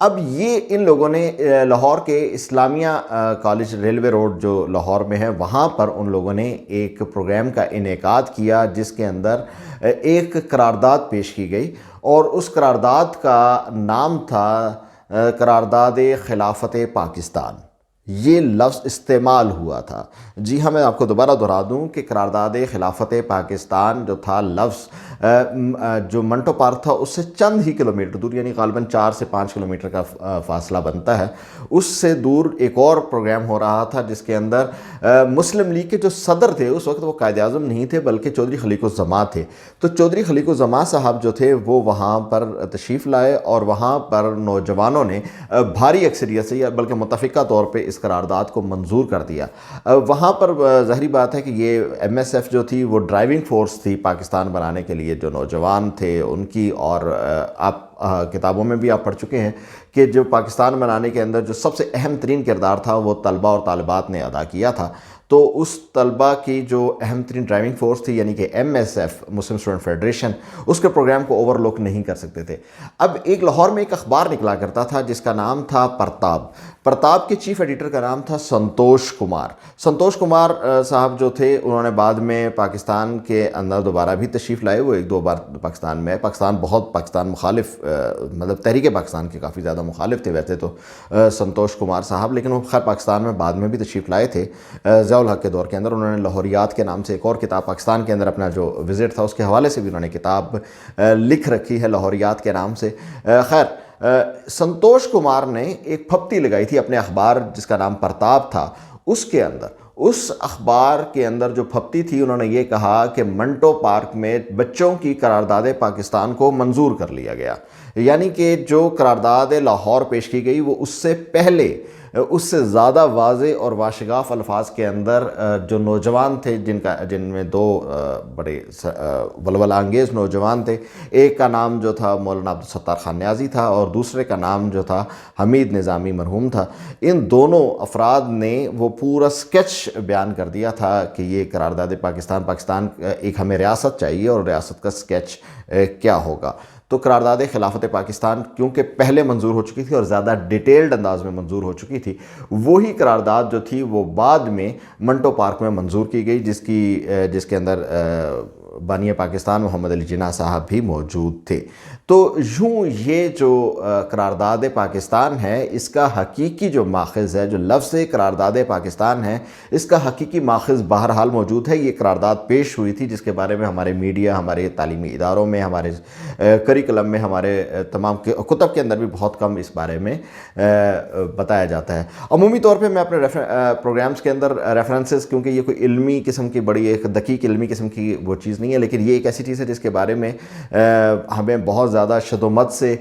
اب یہ ان لوگوں نے لاہور کے اسلامیہ کالج ریلوے روڈ جو لاہور میں ہے وہاں پر ان لوگوں نے ایک پروگرام کا انعقاد کیا جس کے اندر ایک قرارداد پیش کی گئی، اور اس قرارداد کا نام تھا قرارداد خلافت پاکستان۔ یہ لفظ استعمال ہوا تھا۔ جی ہاں، میں آپ کو دوبارہ دہرا دوں کہ قرارداد خلافت پاکستان جو تھا، لفظ جو منٹو پارک تھا اس سے چند ہی کلومیٹر دور، یعنی غالباً 4 سے 5 کلومیٹر کا فاصلہ بنتا ہے، اس سے دور ایک اور پروگرام ہو رہا تھا جس کے اندر مسلم لیگ کے جو صدر تھے اس وقت، وہ قائد اعظم نہیں تھے بلکہ چودھری خلیق الزماں تھے۔ تو چودھری خلیق الزماں صاحب جو تھے وہ وہاں پر تشریف لائے، اور وہاں پر نوجوانوں نے بھاری اکثریت سے، یا بلکہ متفقہ طور پہ اس قرارداد کو منظور کر دیا۔ وہاں پر ظاہری بات ہے کہ یہ ایم ایس ایف جو تھی وہ ڈرائیونگ فورس تھی پاکستان بنانے کے لیے، جو نوجوان تھے ان کی، اور آپ کتابوں میں بھی آپ پڑھ چکے ہیں کہ جو پاکستان بنانے کے اندر جو سب سے اہم ترین کردار تھا وہ طلبہ اور طالبات نے ادا کیا تھا۔ تو اس طلبہ کی جو اہم ترین ڈرائیونگ فورس تھی، یعنی کہ M S F, Muslim student federation, اس کے پروگرام کو اوور لک نہیں کر سکتے تھے۔ اب ایک لاہور میں ایک اخبار نکلا کرتا تھا جس کا نام تھا پرتاب کے چیف ایڈیٹر کا نام تھا سنتوش کمار۔ سنتوش کمار صاحب جو تھے، انہوں نے بعد میں پاکستان کے اندر دوبارہ بھی تشریف لائے، وہ 1-2 بار پاکستان میں، پاکستان مخالف، مطلب تحریک پاکستان کے کافی زیادہ مخالف تھے ویسے تو سنتوش کمار صاحب، لیکن وہ خیر پاکستان میں بعد میں بھی تشریف لائے تھے ضیاء الحق کے دور کے اندر۔ انہوں نے لاہوریات کے نام سے ایک اور کتاب پاکستان کے اندر، اپنا جو وزٹ تھا اس کے حوالے سے بھی انہوں نے کتاب لکھ رکھی ہے لاہوریات کے نام سے۔ خیر، سنتوش کمار نے ایک پھپتی لگائی تھی اپنے اخبار جس کا نام پرتاب تھا، اس کے اندر، اس اخبار کے اندر جو پھپتی تھی، انہوں نے یہ کہا کہ منٹو پارک میں بچوں کی قرارداد پاکستان کو منظور کر لیا گیا، یعنی کہ جو قرارداد لاہور پیش کی گئی وہ اس سے پہلے، اس سے زیادہ واضح اور واشگاف الفاظ کے اندر جو نوجوان تھے، جن میں 2 بڑے ولولہ انگیز نوجوان تھے، ایک کا نام جو تھا مولانا عبدالستار خان نیازی تھا اور دوسرے کا نام جو تھا حمید نظامی مرحوم تھا۔ ان دونوں افراد نے وہ پورا سکیچ بیان کر دیا تھا کہ یہ قرارداد پاکستان ایک ہمیں ریاست چاہیے اور ریاست کا سکیچ کیا ہوگا۔ تو قرارداد خلافت پاکستان کیونکہ پہلے منظور ہو چکی تھی اور زیادہ ڈیٹیلڈ انداز میں منظور ہو چکی تھی، وہی قرارداد جو تھی وہ بعد میں منٹو پارک میں منظور کی گئی، جس کے اندر بانی پاکستان محمد علی جناح صاحب بھی موجود تھے۔ تو یوں یہ جو قرارداد پاکستان ہے، اس کا حقیقی جو ماخذ ہے، جو لفظ قرارداد پاکستان ہے، اس کا حقیقی ماخذ بہرحال موجود ہے۔ یہ قرارداد پیش ہوئی تھی جس کے بارے میں ہمارے میڈیا، ہمارے تعلیمی اداروں میں، ہمارے کریکلم میں، ہمارے تمام کتب کے اندر بھی بہت کم اس بارے میں بتایا جاتا ہے۔ عمومی طور پہ میں اپنے پروگرامز کے اندر ریفرنسز، کیونکہ یہ کوئی علمی قسم کی بڑی ایک دقیق علمی قسم کی وہ چیز نہیں ہے، لیکن یہ ایک ایسی چیز ہے جس کے بارے میں ہمیں بہت زیادہ شد و مد سے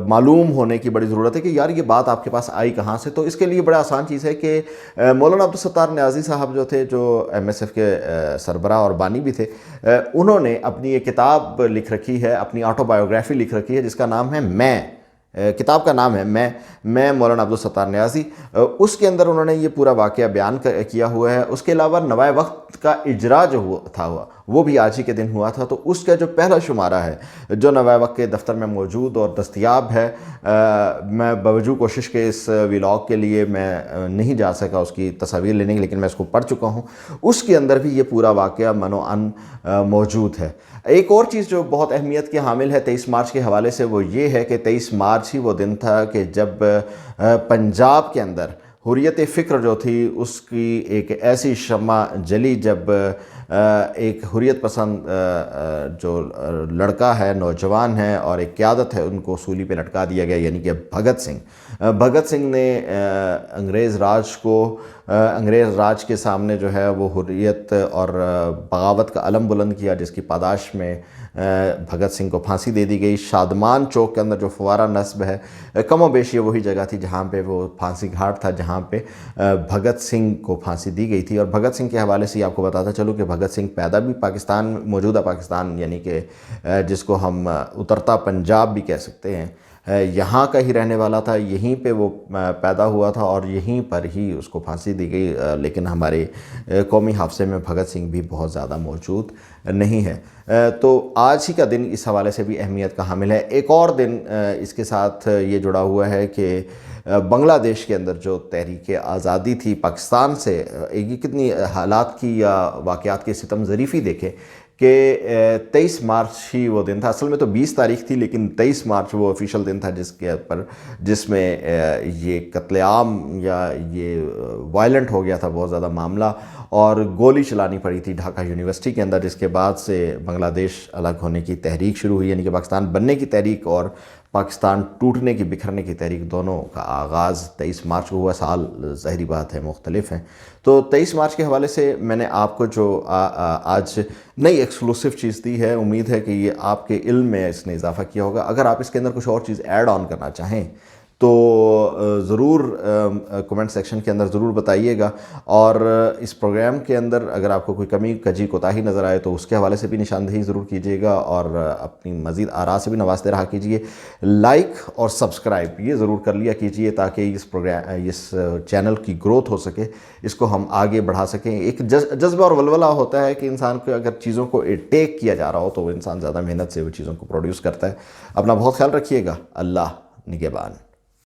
معلوم ہونے کی بڑی ضرورت ہے کہ یار یہ بات آپ کے پاس آئی کہاں سے۔ تو اس کے لیے بڑا آسان چیز ہے کہ مولانا عبدالستار نیازی صاحب جو تھے، جو ایم ایس ایف کے سربراہ اور بانی بھی تھے، انہوں نے اپنی ایک کتاب لکھ رکھی ہے، اپنی آٹو بایوگرافی لکھ رکھی ہے جس کا نام ہے میں، کتاب کا نام ہے میں مولانا عبدالستار نیازی۔ اس کے اندر انہوں نے یہ پورا واقعہ بیان کیا ہوا ہے۔ اس کے علاوہ نوائے وقت کا اجرا جو ہوا وہ بھی آج ہی کے دن ہوا تھا، تو اس کا جو پہلا شمارہ ہے جو نوائے وقت کے دفتر میں موجود اور دستیاب ہے، میں باوجود کوشش کے اس ولاگ کے لیے میں نہیں جا سکا اس کی تصاویر لینے کی، لیکن میں اس کو پڑھ چکا ہوں۔ اس کے اندر بھی یہ پورا واقعہ منو ان موجود ہے۔ ایک اور چیز جو بہت اہمیت کی حامل ہے 23 مارچ کے حوالے سے، وہ یہ ہے کہ 23 مارچ ہی وہ دن تھا کہ جب پنجاب کے اندر حریت فکر جو تھی اس کی ایک ایسی شمع جلی، جب ایک حریت پسند جو لڑکا ہے، نوجوان ہے اور ایک قیادت ہے، ان کو سولی پہ لٹکا دیا گیا، یعنی کہ بھگت سنگھ نے انگریز راج کے سامنے جو ہے وہ حریت اور بغاوت کا علم بلند کیا، جس کی پاداش میں بھگت سنگھ کو پھانسی دے دی گئی۔ شادمان چوک کے اندر جو فوارہ نصب ہے، کم و بیش یہ وہی جگہ تھی جہاں پہ وہ پھانسی گھاٹ تھا، جہاں پہ بھگت سنگھ کو پھانسی دی گئی تھی۔ اور بھگت سنگھ کے حوالے سے آپ کو بتاتا چلوں کہ بھگت سنگھ پیدا بھی موجودہ پاکستان، یعنی کہ جس کو ہم اترتا پنجاب بھی کہہ سکتے ہیں، یہاں کا ہی رہنے والا تھا، یہیں پہ وہ پیدا ہوا تھا اور یہیں پر ہی اس کو پھانسی دی گئی، لیکن ہمارے قومی حافظے میں بھگت سنگھ بھی بہت زیادہ موجود نہیں ہے۔ تو آج ہی کا دن اس حوالے سے بھی اہمیت کا حامل ہے۔ ایک اور دن اس کے ساتھ یہ جڑا ہوا ہے کہ بنگلہ دیش کے اندر جو تحریک آزادی تھی پاکستان سے، یہ کتنی حالات کی یا واقعات کی ستم ظریفی دیکھیں کہ 23 مارچ ہی وہ دن تھا، اصل میں تو 20 تاریخ تھی لیکن 23 مارچ وہ آفیشیل دن تھا جس میں یہ قتل عام یا یہ وائلنٹ ہو گیا تھا بہت زیادہ معاملہ، اور گولی چلانی پڑی تھی ڈھاکہ یونیورسٹی کے اندر، جس کے بعد سے بنگلہ دیش الگ ہونے کی تحریک شروع ہوئی، یعنی کہ پاکستان بننے کی تحریک اور پاکستان ٹوٹنے کی بکھرنے کی تحریک دونوں کا آغاز 23 مارچ کو ہوا۔ سال ظاہری بات ہے مختلف ہیں، تو 23 مارچ کے حوالے سے میں نے آپ کو جو آج نئی ایکسکلوسیو چیز دی ہے، امید ہے کہ یہ آپ کے علم میں اس نے اضافہ کیا ہوگا۔ اگر آپ اس کے اندر کچھ اور چیز ایڈ آن کرنا چاہیں تو ضرور کمنٹ سیکشن کے اندر ضرور بتائیے گا، اور اس پروگرام کے اندر اگر آپ کو کوئی کمی کجی کوتاہی نظر آئے تو اس کے حوالے سے بھی نشاندہی ضرور کیجیے گا، اور اپنی مزید آراء سے بھی نوازتے رہا کیجیے۔ لائک اور سبسکرائب یہ ضرور کر لیا کیجیے تاکہ اس چینل کی گروتھ ہو سکے، اس کو ہم آگے بڑھا سکیں۔ ایک جذبہ اور ولولہ ہوتا ہے کہ انسان کو اگر چیزوں کو ٹیک کیا جا رہا ہو تو وہ انسان زیادہ محنت سے وہ چیزوں کو پروڈیوس کرتا ہے۔ اپنا بہت خیال رکھیے گا، اللہ نگہبان۔